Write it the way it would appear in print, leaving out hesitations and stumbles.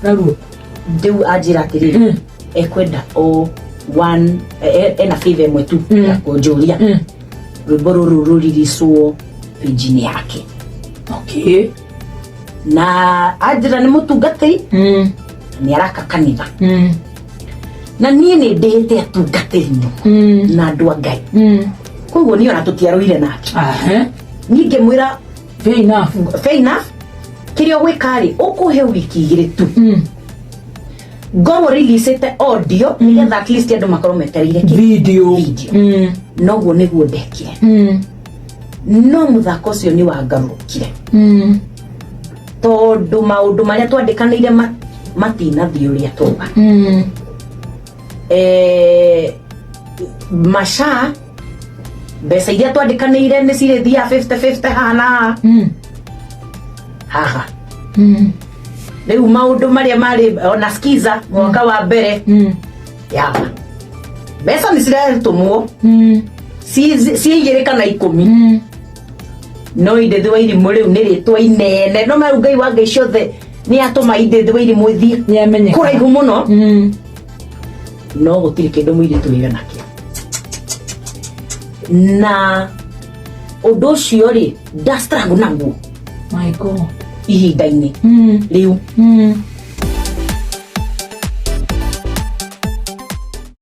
naruo ndeu ajira atiriri ekwenda o one ena favor mwetu ya kujulia ruboro ruririswo pejini yake. Okay. Na ajira ni mutungatiri ni araka kanitha na nie ni ndete atungatiri na andu a Ngai koguo ni ona tutiaroire nake ninge mwira fair enough kirio gwikari ukuhe wiki igiri tu ngorwo release audio nigetha at least andu makorwo metereire video noguo niguo ndekire no muthako ucio ni wangarukire tondu maundu maria twandikanire matinathii uria tuga masha besa iria twandikanire ni cirithia 50-50 hana haha riu maundu maria mari ona skiza mwaka wa mbere ya besa ni ciretumwo ciigirika na 10 no indethwa irimu riu ni ritwa inene no mau Ngai wa Ngai ciothe ni atuma indethwa irimu ithie ni amenye kuraihu muno no gutiri kindu mwiri tuiga nakio na undu ucio ri da struggle naguo my god ihinda-ini riu